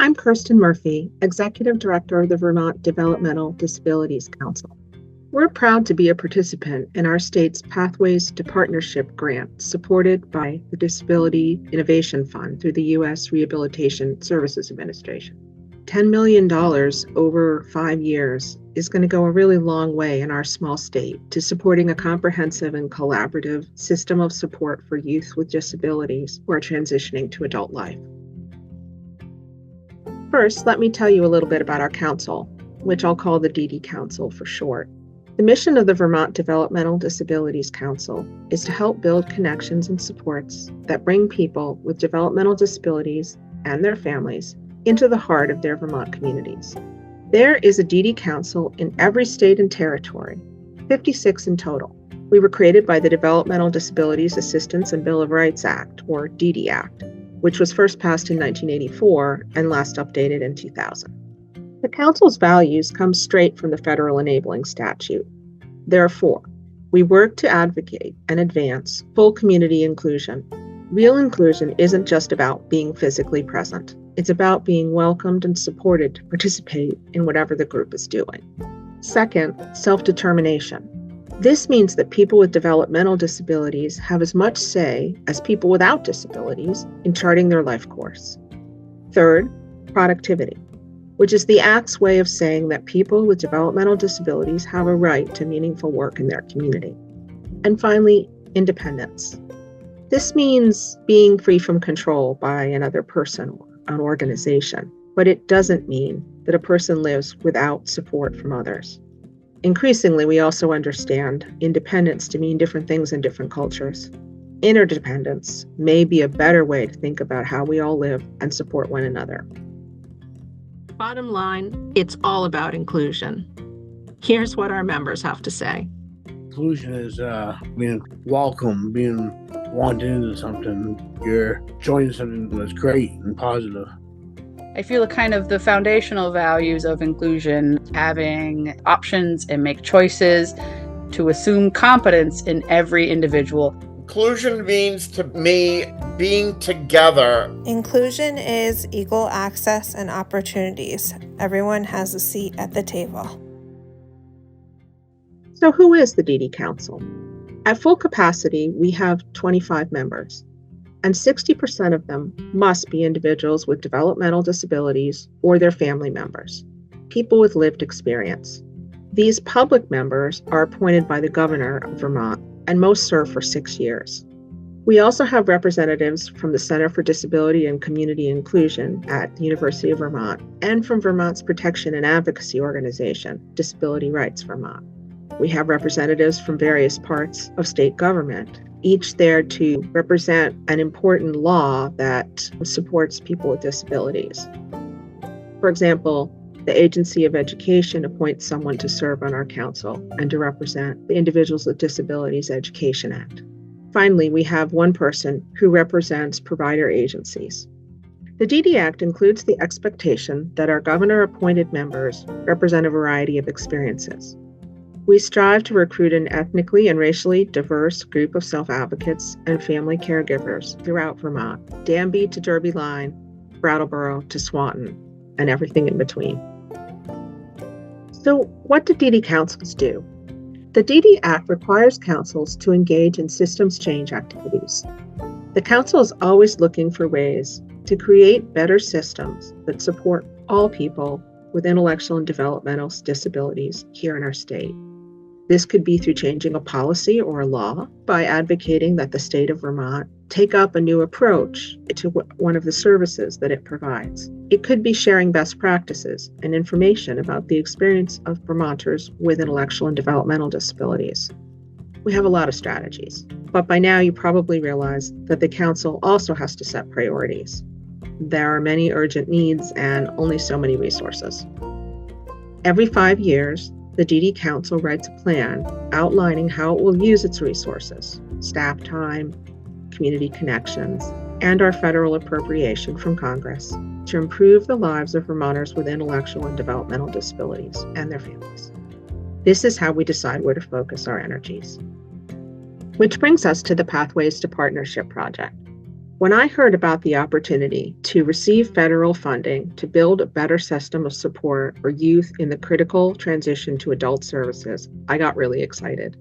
I'm Kirsten Murphy, Executive Director of the Vermont Developmental Disabilities Council. We're proud to be a participant in our state's Pathways to Partnership grant supported by the Disability Innovation Fund through the U.S. Rehabilitation Services Administration. $10 million over 5 years is going to go a really long way in our small state to supporting a comprehensive and collaborative system of support for youth with disabilities who are transitioning to adult life. First, let me tell you a little bit about our council, which I'll call the DD Council for short. The mission of the Vermont Developmental Disabilities Council is to help build connections and supports that bring people with developmental disabilities and their families into the heart of their Vermont communities. There is a DD Council in every state and territory, 56 in total. We were created by the Developmental Disabilities Assistance and Bill of Rights Act, or DD Act, which was first passed in 1984 and last updated in 2000. The Council's values come straight from the federal enabling statute. There are 4. We work to advocate and advance full community inclusion. Real inclusion isn't just about being physically present. It's about being welcomed and supported to participate in whatever the group is doing. Second, self-determination. This means that people with developmental disabilities have as much say as people without disabilities in charting their life course. Third, productivity, which is the Act's way of saying that people with developmental disabilities have a right to meaningful work in their community. And finally, independence. This means being free from control by another person or an organization, but it doesn't mean that a person lives without support from others. Increasingly, we also understand independence to mean different things in different cultures. Interdependence may be a better way to think about how we all live and support one another. Bottom line, it's all about inclusion. Here's what our members have to say. Inclusion is being welcome, being wanted into something. You're joining something that's great and positive. I feel kind of the foundational values of inclusion, having options and make choices, to assume competence in every individual. Inclusion means to me being together. Inclusion is equal access and opportunities. Everyone has a seat at the table. So who is the DD Council? At full capacity, we have 25 members, and 60% of them must be individuals with developmental disabilities or their family members, people with lived experience. These public members are appointed by the governor of Vermont, and most serve for 6 years. We also have representatives from the Center for Disability and Community Inclusion at the University of Vermont and from Vermont's protection and advocacy organization, Disability Rights Vermont. We have representatives from various parts of state government, each there to represent an important law that supports people with disabilities. For example, the Agency of Education appoints someone to serve on our council and to represent the Individuals with Disabilities Education Act. Finally, we have one person who represents provider agencies. The DD Act includes the expectation that our governor-appointed members represent a variety of experiences. We strive to recruit an ethnically and racially diverse group of self-advocates and family caregivers throughout Vermont, Danby to Derby Line, Brattleboro to Swanton, and everything in between. So what do DD councils do? The DD Act requires councils to engage in systems change activities. The council is always looking for ways to create better systems that support all people with intellectual and developmental disabilities here in our state. This could be through changing a policy or a law, by advocating that the state of Vermont take up a new approach to one of the services that it provides. It could be sharing best practices and information about the experience of Vermonters with intellectual and developmental disabilities. We have a lot of strategies, but by now you probably realize that the council also has to set priorities. There are many urgent needs and only so many resources. Every 5 years, the DD Council writes a plan outlining how it will use its resources, staff time, community connections, and our federal appropriation from Congress to improve the lives of Vermonters with intellectual and developmental disabilities and their families. This is how we decide where to focus our energies. Which brings us to the Pathways to Partnership project. When I heard about the opportunity to receive federal funding to build a better system of support for youth in the critical transition to adult services, I got really excited.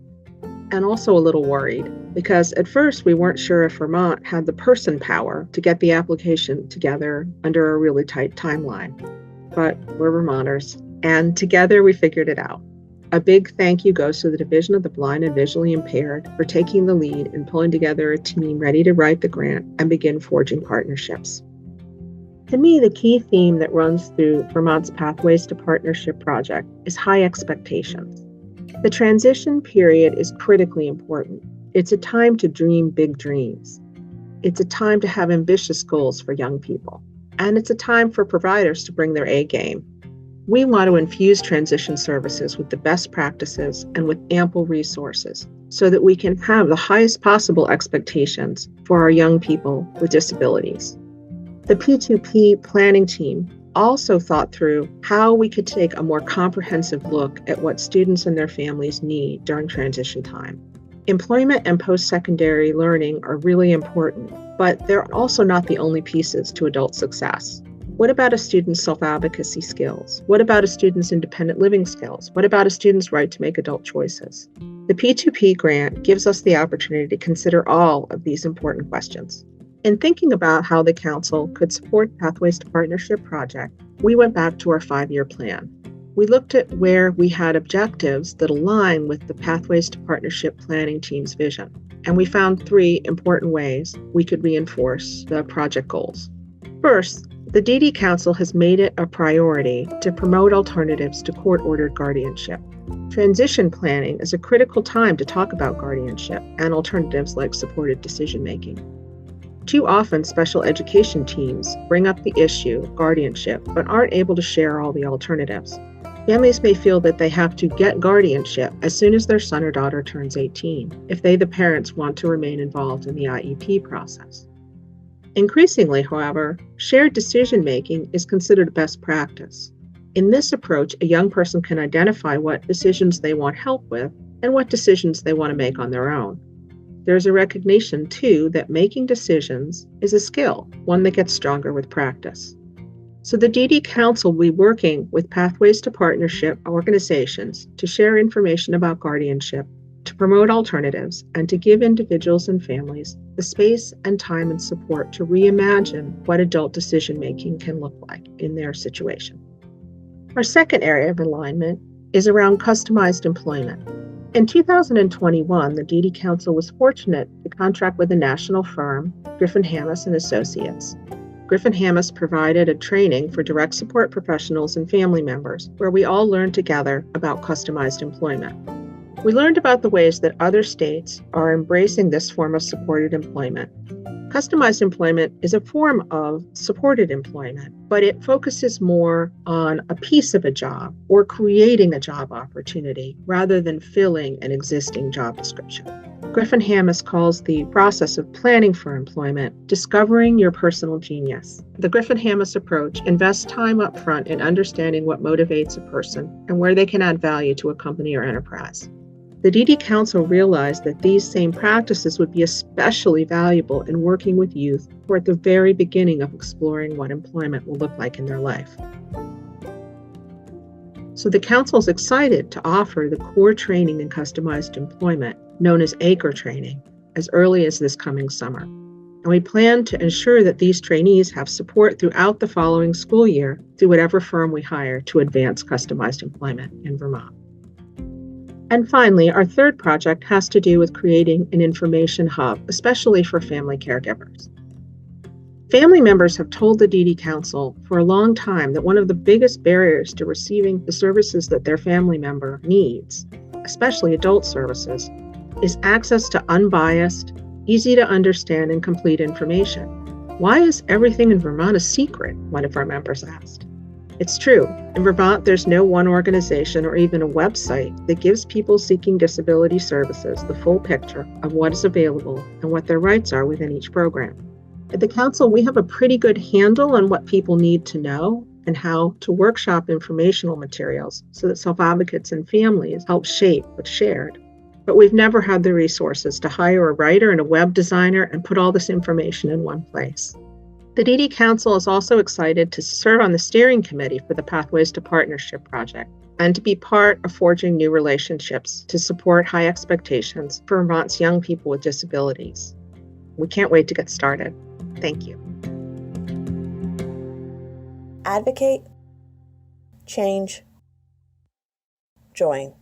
And also a little worried, because at first we weren't sure if Vermont had the person power to get the application together under a really tight timeline. But we're Vermonters, and together we figured it out. A big thank you goes to the Division of the Blind and Visually Impaired for taking the lead and pulling together a team ready to write the grant and begin forging partnerships. To me, the key theme that runs through Vermont's Pathways to Partnership project is high expectations. The transition period is critically important. It's a time to dream big dreams. It's a time to have ambitious goals for young people. And it's a time for providers to bring their A game. We want to infuse transition services with the best practices and with ample resources so that we can have the highest possible expectations for our young people with disabilities. The P2P planning team also thought through how we could take a more comprehensive look at what students and their families need during transition time. Employment and post-secondary learning are really important, but they're also not the only pieces to adult success. What about a student's self-advocacy skills? What about a student's independent living skills? What about a student's right to make adult choices? The P2P grant gives us the opportunity to consider all of these important questions. In thinking about how the Council could support Pathways to Partnership project, we went back to our 5-year plan. We looked at where we had objectives that align with the Pathways to Partnership planning team's vision, and we found 3 important ways we could reinforce the project goals. First, the DD Council has made it a priority to promote alternatives to court-ordered guardianship. Transition planning is a critical time to talk about guardianship and alternatives like supported decision-making. Too often, special education teams bring up the issue of guardianship but aren't able to share all the alternatives. Families may feel that they have to get guardianship as soon as their son or daughter turns 18 if they, the parents, want to remain involved in the IEP process. Increasingly, however, shared decision-making is considered best practice. In this approach, a young person can identify what decisions they want help with and what decisions they want to make on their own. There's a recognition, too, that making decisions is a skill, one that gets stronger with practice. So the DD Council will be working with Pathways to Partnership organizations to share information about guardianship, to promote alternatives, and to give individuals and families the space and time and support to reimagine what adult decision-making can look like in their situation. Our second area of alignment is around customized employment. In 2021, the DD Council was fortunate to contract with a national firm, Griffin Hammes and Associates. Griffin Hammes provided a training for direct support professionals and family members where we all learned together about customized employment. We learned about the ways that other states are embracing this form of supported employment. Customized employment is a form of supported employment, but it focuses more on a piece of a job or creating a job opportunity rather than filling an existing job description. Griffin Hammes calls the process of planning for employment discovering your personal genius. The Griffin Hammes approach invests time up front in understanding what motivates a person and where they can add value to a company or enterprise. The DD Council realized that these same practices would be especially valuable in working with youth who are at the very beginning of exploring what employment will look like in their life. So the Council is excited to offer the core training in customized employment, known as ACRE training, as early as this coming summer. And we plan to ensure that these trainees have support throughout the following school year through whatever firm we hire to advance customized employment in Vermont. And finally, our third project has to do with creating an information hub, especially for family caregivers. Family members have told the DD Council for a long time that one of the biggest barriers to receiving the services that their family member needs, especially adult services, is access to unbiased, easy to understand and complete information. Why is everything in Vermont a secret? One of our members asked. It's true. In Vermont, there's no one organization or even a website that gives people seeking disability services the full picture of what is available and what their rights are within each program. At the Council, we have a pretty good handle on what people need to know and how to workshop informational materials so that self-advocates and families help shape what's shared. but we've never had the resources to hire a writer and a web designer and put all this information in one place. The DD Council is also excited to serve on the steering committee for the Pathways to Partnership project and to be part of forging new relationships to support high expectations for Vermont's young people with disabilities. We can't wait to get started. Thank you. Advocate, change, join.